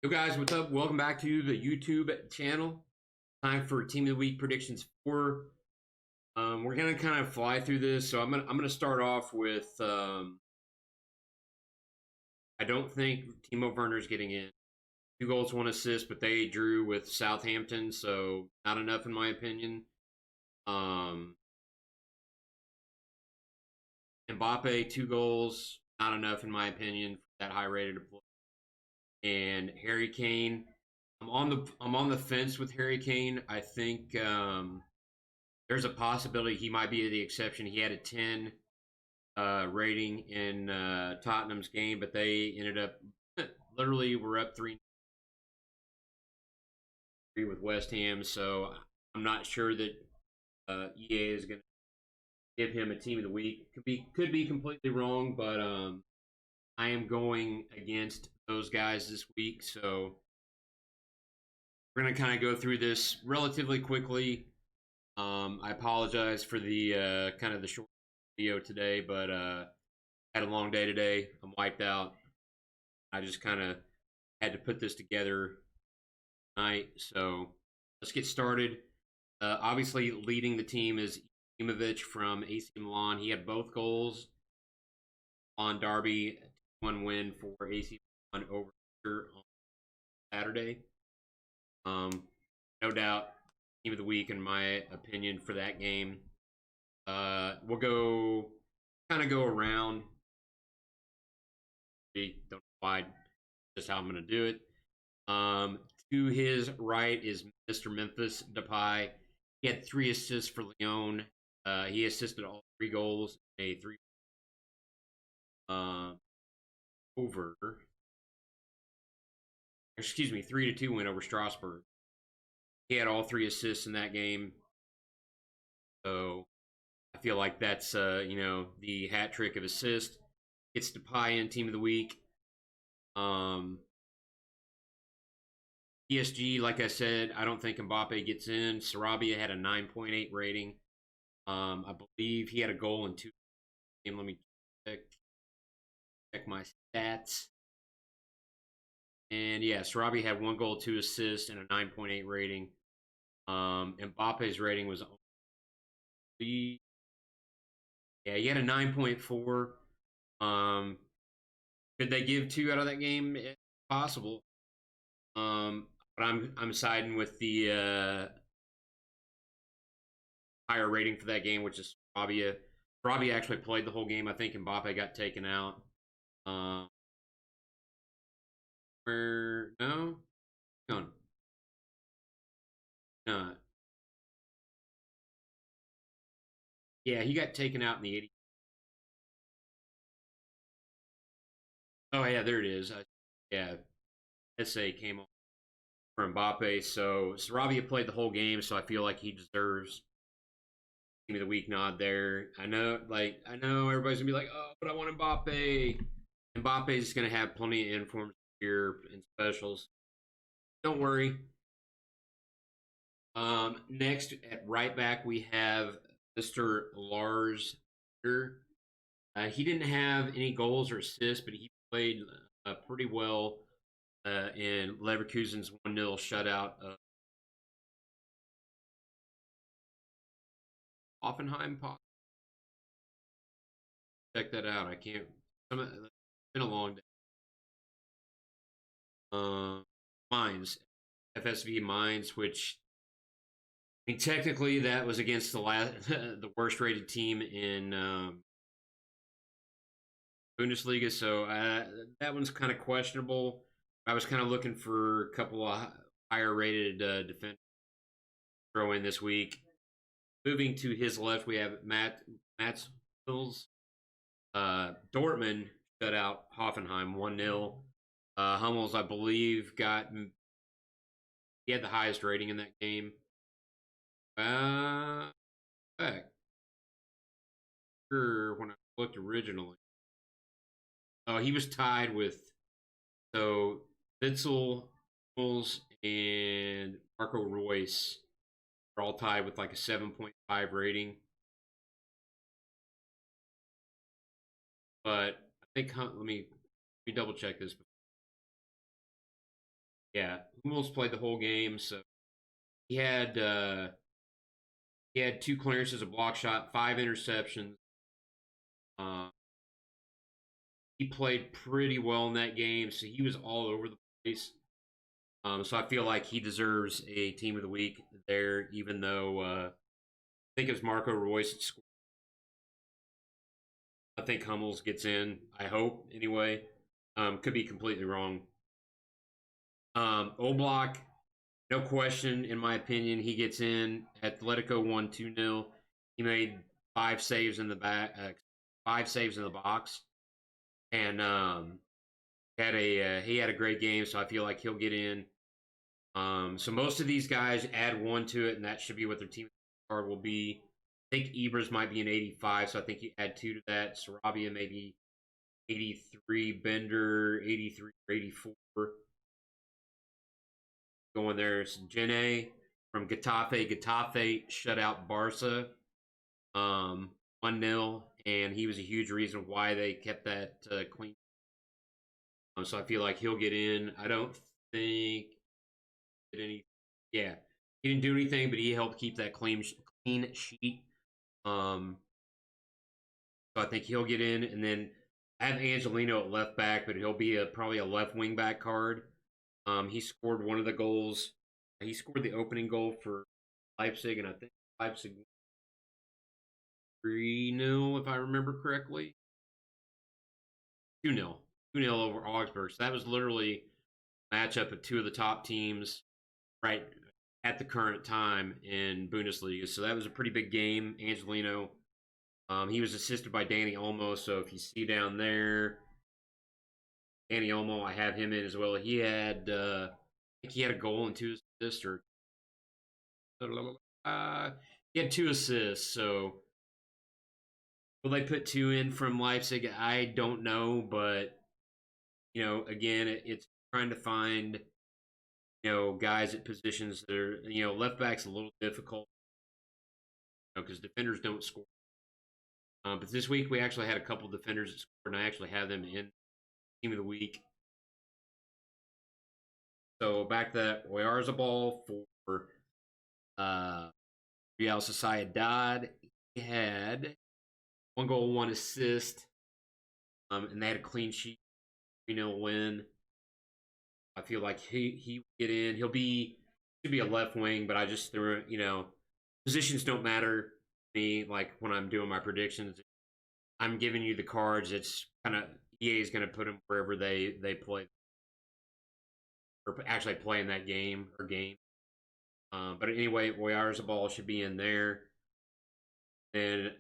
Yo guys, what's up? Welcome back to the YouTube channel. Time for Team of the Week predictions 4. We're gonna kind of fly through this, so I'm gonna start off with I don't think Timo Werner's getting in. 2 goals, 1 assist, but they drew with Southampton, so not enough in my opinion. Um, Mbappe, 2 goals, not enough in my opinion for that high rated to play. And Harry Kane, I'm on the fence with Harry Kane. I think there's a possibility he might be the exception. He had a 10 rating in Tottenham's game, but they ended up literally were up 3 with West Ham. So I'm not sure that EA is going to give him a Team of the Week. Could be completely wrong, but I am going against those guys this week. So we're going to kind of go through this relatively quickly. I apologize for the kind of the short video today, but had a long day today. I'm wiped out. I just kind of had to put this together tonight. So let's get started. Obviously, leading the team is Ibrahimovic from AC Milan. He had both goals on Derby. 1 win for AC Milan over on Saturday. No doubt, Team of the Week in my opinion for that game. We'll go around. Don't know why, just how I'm going to do it. To his right is Mr. Memphis Depay. He had 3 assists for Lyon. He assisted all 3 goals. A 3 over. Excuse me, 3-2 win over Strasbourg. He had all 3 assists in that game. So I feel like that's the hat trick of assist. It's Depay in Team of the Week. PSG, like I said, I don't think Mbappe gets in. Sarabia had a 9.8 rating. I believe he had a goal in 2 games. Let me check my stats. And yeah, Sarabia had 1 goal, 2 assists, and a 9.8 rating. Mbappe's rating was he had a 9.4. Could they give 2 out of that game? It's possible. But I'm siding with the higher rating for that game, which is Sarabia. Sarabia actually played the whole game. I think Mbappe got taken out. Where no, no, not. Yeah, he got taken out in the 80. Oh yeah, there it is. Yeah, SA came on for Mbappe. So Sarabia played the whole game, so I feel like he deserves Team of the Week nod there. I know everybody's gonna be like, oh, but I want Mbappe. Mbappe's gonna have plenty of informs here in specials. Don't worry. Next at right back we have Mr. Lars. He didn't have any goals or assists, but he played pretty well in Leverkusen's 1-0 shutout of Hoffenheim. Check that out. I can't. It's been a long day. Mines, FSV Mines, which I mean technically that was against the worst rated team in Bundesliga, so that one's kind of questionable. I was kind of looking for a couple of higher rated defenders to throw in this week. Moving to his left, we have Mats Hummels. Dortmund shut out Hoffenheim 1-0. Hummels, I believe, he had the highest rating in that game. Back. Sure, when I looked originally. Oh, he was tied with Witzel, Hummels, and Marco Reus are all tied with like a 7.5 rating. But I think let me double check this. Yeah, Hummels played the whole game, so he had uh, he had 2 clearances, a block shot, 5 interceptions. Uh, he played pretty well in that game, so he was all over the place. So I feel like he deserves a team of the week there, even though I think it was Marco Royce that scored. I think Hummels gets in. I hope anyway. Could be completely wrong. Oblak, no question, in my opinion, he gets in. Atletico won 2-0. He made 5 saves in the back, 5 saves in the box, and he had a great game. So I feel like he'll get in. So most of these guys add 1 to it, and that should be what their team card will be. I think Ibra's might be an 85, so I think you add 2 to that. Sarabia maybe 83, Bender 83 or 84. Going there, Jene from Getafe. Getafe shut out Barca 1-0, and he was a huge reason why they kept that clean. So I feel like he'll get in. I don't think did any. Yeah, he didn't do anything, but he helped keep that clean sheet. Um, so I think he'll get in, and then I have Angelino at left back, but he'll be probably a left wing back card. He scored one of the goals. He scored the opening goal for Leipzig, and I think Leipzig 3-0, if I remember correctly. 2-0. 2-0 over Augsburg. So that was literally a matchup of two of the top teams right at the current time in Bundesliga. So that was a pretty big game. Angelino, he was assisted by Danny Olmo. So if you see down there, Danny Olmo, I have him in as well. I think he had a goal and 2 assists, or he had 2 assists. So will they put 2 in from Leipzig? I don't know, but again, it's trying to find guys at positions that are left back's a little difficult because defenders don't score. But this week we actually had a couple defenders that scored, and I actually have them in team of the week. So back to that Oyarzabal for Real Sociedad. He had 1 goal, 1 assist, and they had a clean sheet, 3-0 win. I feel like he will get in. Should be a left wing, but I just threw positions don't matter to me. Like when I'm doing my predictions, I'm giving you the cards. It's kind of EA is going to put them wherever they play or actually play in that game or game. But anyway, Oyarzabal should be in there. And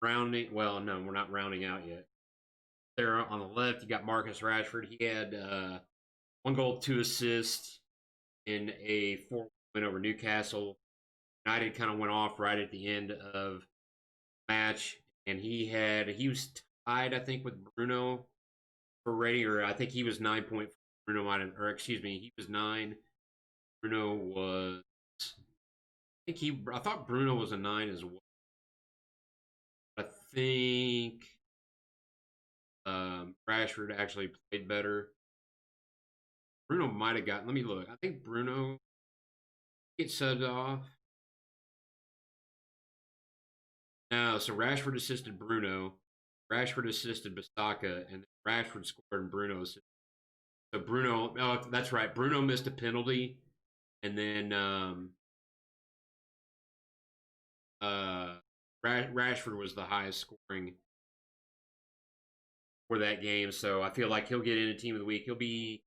rounding, well, no, we're not rounding out yet. There on the left, you got Marcus Rashford. He had 1 goal, 2 assists in a 4 win over Newcastle. United kind of went off right at the end of the match, and he was tied, I think, with Bruno for rating, or I think he was 9 point. Bruno might have, or excuse me, he was 9. Bruno was, I thought Bruno was a 9 as well. I think Rashford actually played better. Bruno might have gotten. Let me look. I think Bruno gets subbed off. No, so Rashford assisted Bruno. Rashford assisted Basaka, and Rashford scored, and Bruno assisted. So Bruno, oh, that's right. Bruno missed a penalty, and then Rashford was the highest scoring for that game. So I feel like he'll get in a team of the week. He'll be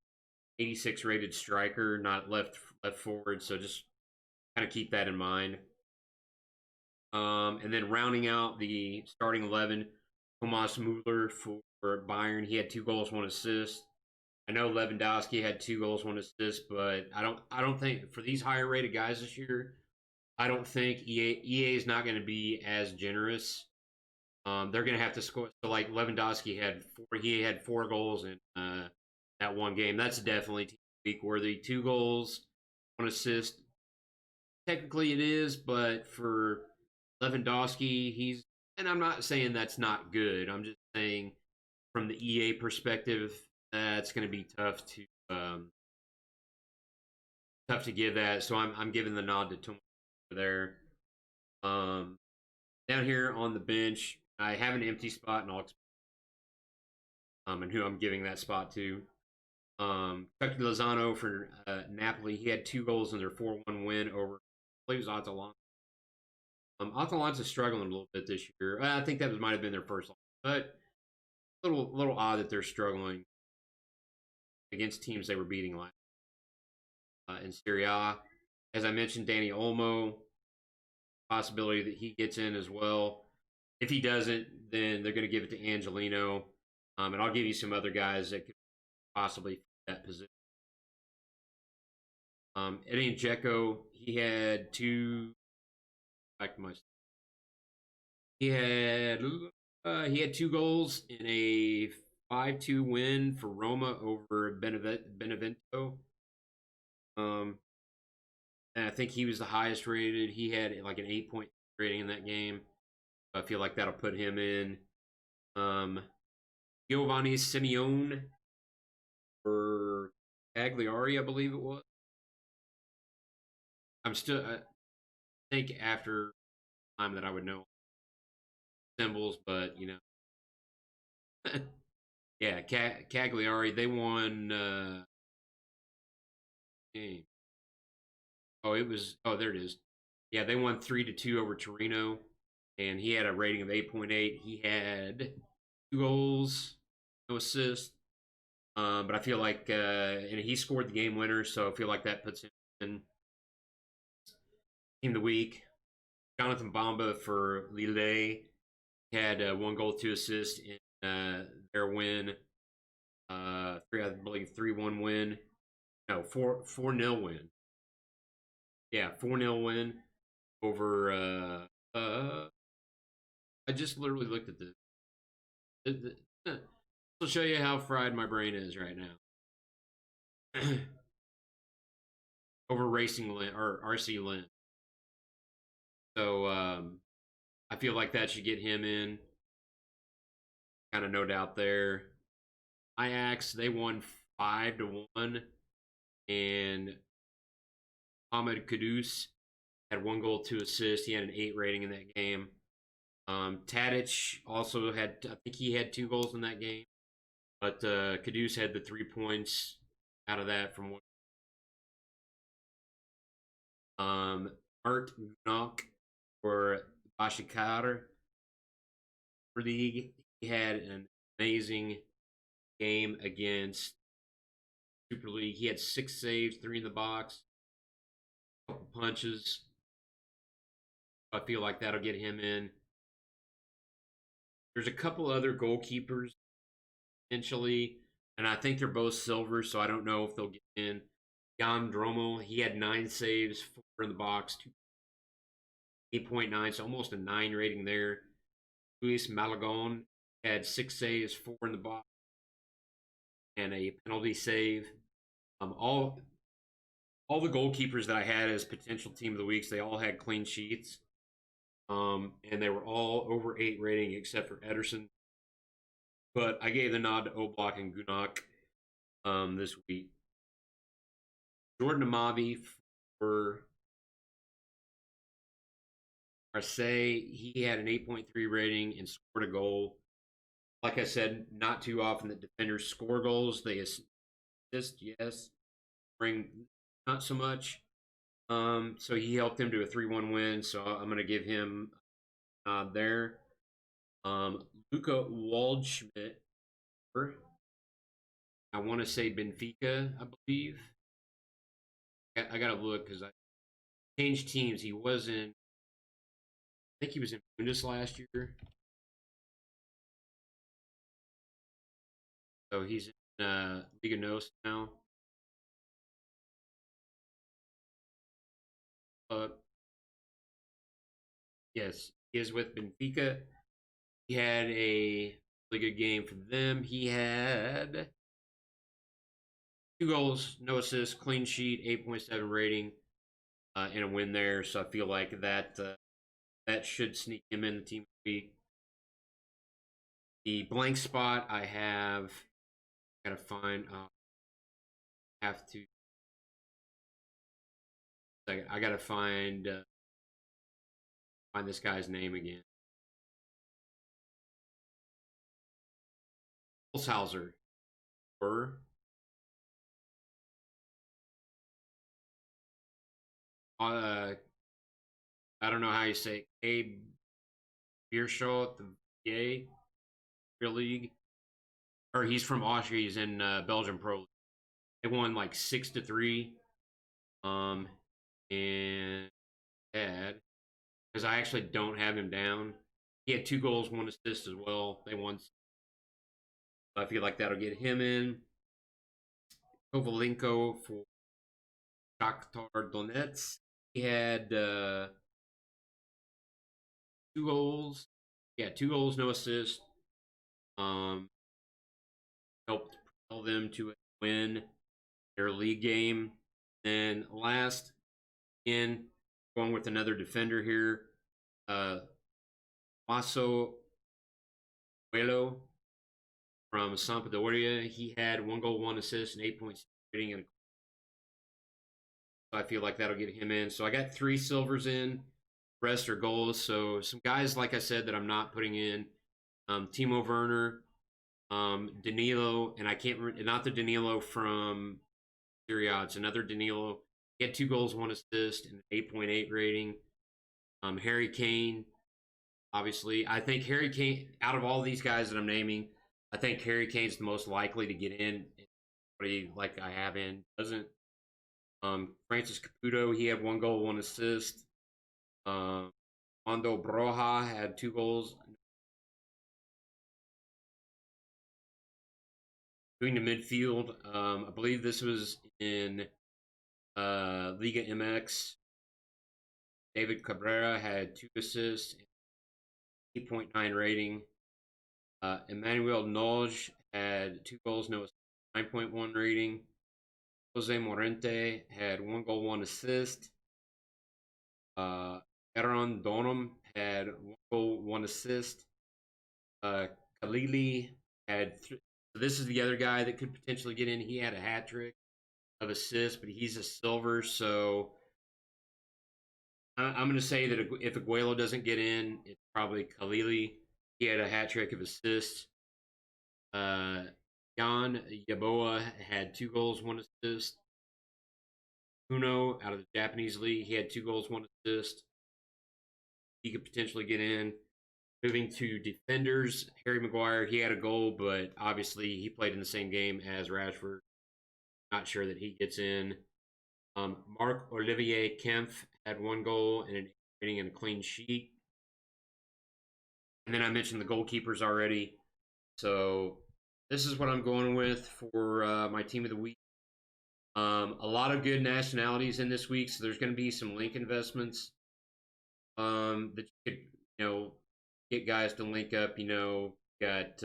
86 rated striker, not left forward. So just kind of keep that in mind. And then rounding out the starting 11, Thomas Muller for Bayern. He had 2 goals, 1 assist. I know Lewandowski had 2 goals, 1 assist, but I don't think for these higher rated guys this year, I don't think EA is not going to be as generous. They're going to have to score. So like Lewandowski had 4 goals in that one game. That's definitely team week worthy. 2 goals, 1 assist. Technically it is, but for Lewandowski, and I'm not saying that's not good. I'm just saying from the EA perspective, that's going to be tough to tough to give that. So I'm giving the nod to Tomo there. Um, Down here on the bench, I have an empty spot, and I'll explain and who I'm giving that spot to. Chucky Lozano for Napoli. He had 2 goals in their 4-1 win over, I believe it was Atalanta. Atalanta's struggling a little bit this year. I think that might have been their first loss, but little odd that they're struggling against teams they were beating last in Serie A. As I mentioned, Danny Olmo, possibility that he gets in as well. If he doesn't, then they're going to give it to Angelino, and I'll give you some other guys that could possibly fit that position. Eddie Dzeko, he had two. Back to my. He had 2 goals in a 5-2 win for Roma over Benevento. And I think he was the highest rated. He had like an 8-point rating in that game. So I feel like that'll put him in. Giovanni Simeone for Cagliari, I believe it was. I think after time that I would know symbols, but yeah, Cagliari, they won game. There it is. Yeah, they won 3-2 over Torino, and he had a rating of 8.8. He had 2 goals, no assists. But I feel like and he scored the game winner, so I feel like that puts him in team of the week. Jonathan Bamba for Lille had 1 goal, 2 assists in their win. I believe 3-1 win. No, 4-0 win. Yeah, 4-0 win over. I just literally looked at this. This will show you how fried my brain is right now. Over Racing Lynn or RC Lynn. So I feel like that should get him in. Kind of no doubt there. Ajax, they won 5-1, and Ahmed Kudus had 1 goal, 2 assists. He had an 8 rating in that game. Tadic also had, I think he had 2 goals in that game, but Kudus had the 3 points out of that from what. Art Gunok for Bashikar League. He had an amazing game against Super League. He had 6 saves, 3 in the box, a couple punches. I feel like that'll get him in. There's a couple other goalkeepers potentially, and I think they're both silver, so I don't know if they'll get in. Jan Dromo, he had 9 saves, 4 in the box, 8.9, so almost a 9 rating there. Luis Malagon had 6 saves, 4 in the box, and a penalty save. All the goalkeepers that I had as potential team of the weeks, they all had clean sheets. And they were all over 8 rating except for Ederson. But I gave the nod to Oblak and Gunok this week. Jordan Amavi for Marseille, he had an 8.3 rating and scored a goal. Like I said, not too often that defenders score goals. They assist, yes. Bring not so much. So he helped them to a 3-1 win. So I'm going to give him there. Luca Waldschmidt. I want to say Benfica, I believe. I got to look because I changed teams. He wasn't. I think he was in Bundes last year. So he's in Liga NOS now. Yes, he is with Benfica. He had a really good game for them. He had 2 goals, no assists, clean sheet, 8.7 rating, and a win there. So I feel like that should sneak him in the team of the week. The blank spot I have, gotta find. Have to Second, I gotta find this guy's name again. Holzhauser. Or I don't know how you say it. Abe Beershaw at the VA Beer League. Or he's from Austria. He's in Belgium Pro League. They won like 6-3. Um, and had because I actually don't have him down. He had 2 goals, 1 assist as well. They won. I feel like that'll get him in. Kovalenko for Shakhtar Donetsk. He had 2 goals. Yeah, 2 goals, no assist. Um, helped propel them to win their league game. Then last, again, going with another defender here, Maso Coelho from Sampdoria. He had 1 goal, 1 assist, and 8.6 rating. And so I feel like that'll get him in. So I got 3 silvers in. Rest are goals. So some guys, like I said, that I'm not putting in. Timo Werner, Danilo, and I can't not the Danilo from Serie A. It's another Danilo. He had 2 goals, 1 assist, and an 8.8 rating. Harry Kane, obviously. I think Harry Kane, out of all these guys that I'm naming, I think Harry Kane's the most likely to get in. Anybody like I have in doesn't. Francis Caputo, he had 1 goal, 1 assist. Mondo Broja had 2 goals. Doing the midfield, I believe this was in Liga MX. David Cabrera had 2 assists, 8.9 rating. Emmanuel Noj had 2 goals, no 9.1 rating. Jose Morente had 1 goal, 1 assist. Aaron Donham had 1 goal, 1 assist. Khalili had. So this is the other guy that could potentially get in. He had a hat trick of assists, but he's a silver. So I'm going to say that if Aguero doesn't get in, it's probably Khalili. He had a hat trick of assists. Jan Yaboa had 2 goals, 1 assist. Uno out of the Japanese league, he had 2 goals, 1 assist. He could potentially get in. Moving to defenders, Harry Maguire, he had a goal, but obviously he played in the same game as Rashford. Not sure that he gets in. Marc Olivier Kempf had 1 goal and an rating and a clean sheet. And then I mentioned the goalkeepers already. So this is what I'm going with for my team of the week. A lot of good nationalities in this week, so there's going to be some link investments that you could, get guys to link up. Got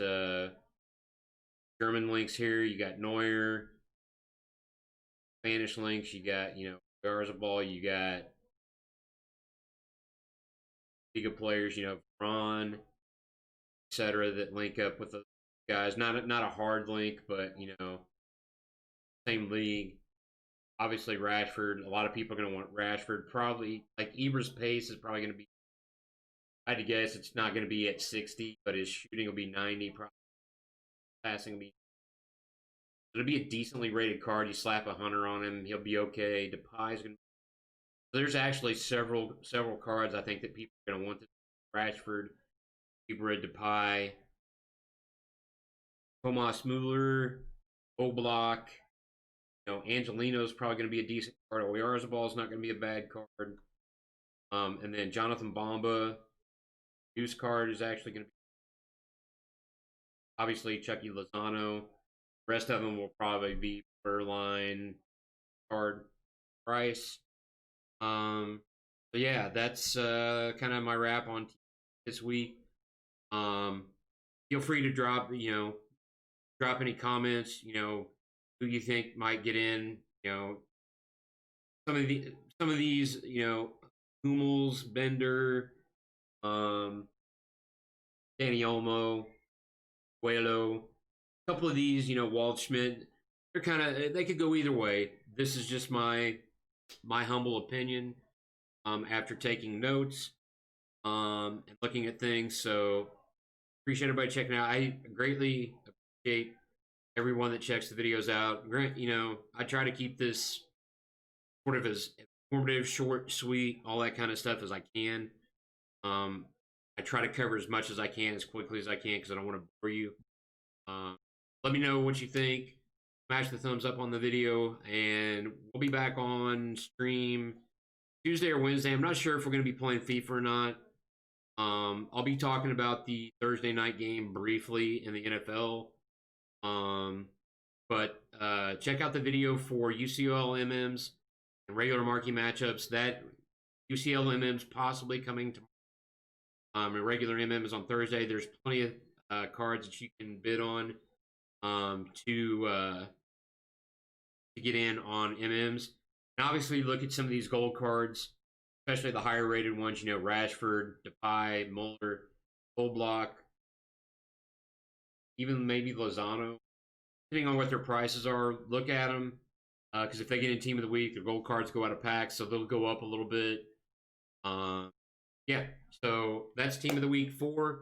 German links here. You got Neuer. Spanish links. You got, Garzabal. You got Liga players. Ron, etc. that link up with the guys. Not a hard link, but same league. Obviously, Rashford. A lot of people are going to want Rashford. Probably, like Ibra's pace is probably going to be. I had to guess it's not going to be at 60, but his shooting will be 90. Probably passing will be. It'll be a decently rated card. You slap a hunter on him, he'll be okay. Depay's going to. There's actually several cards I think that people are going to want. Rashford, Ibra, Depay, Thomas Muller, Oblak. Angelino's probably going to be a decent card. Oyarzabal is not going to be a bad card. And then Jonathan Bamba, use card is actually going to be obviously Chucky Lozano. The rest of them will probably be borderline card price. So yeah, that's kind of my wrap on this week. Feel free to drop any comments. Who you think might get in. Some of these. Hummels, Bender, Danny Olmo, Coelho. A couple of these, Waldschmidt. They could go either way. This is just my my humble opinion after taking notes and looking at things. So appreciate everybody checking out. I greatly appreciate everyone that checks the videos out. Grant, I try to keep this sort of as informative, short, sweet, all that kind of stuff as I can. Um, I try to cover as much as I can as quickly as I can because I don't want to bore you. Um, Let me know what you think. Smash the thumbs up on the video, and we'll be back on stream Tuesday or Wednesday. I'm not sure if we're going to be playing FIFA or not. I'll be talking about the Thursday night game briefly in the NFL. But check out the video for UCL MMs and regular marquee matchups. That UCL MMs possibly coming to and regular MMs on Thursday. There's plenty of cards that you can bid on to get in on MMs. And obviously, look at some of these gold cards, especially the higher rated ones. Rashford, Depay, Muller, Gold Block, even maybe Lozano. Depending on what their prices are, look at them. Because if they get in Team of the Week, their gold cards go out of packs, so they'll go up a little bit. Yeah, so that's Team of the Week 4.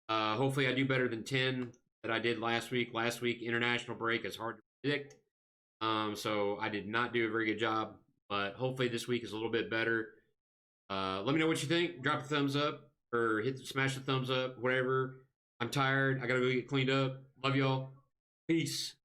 Hopefully I do better than 10 that I did last week. Last week, international break is hard to predict. So I did not do a very good job. But hopefully this week is a little bit better. Let me know what you think. Drop a thumbs up or smash the thumbs up, whatever. I'm tired. I got to go get cleaned up. Love y'all. Peace.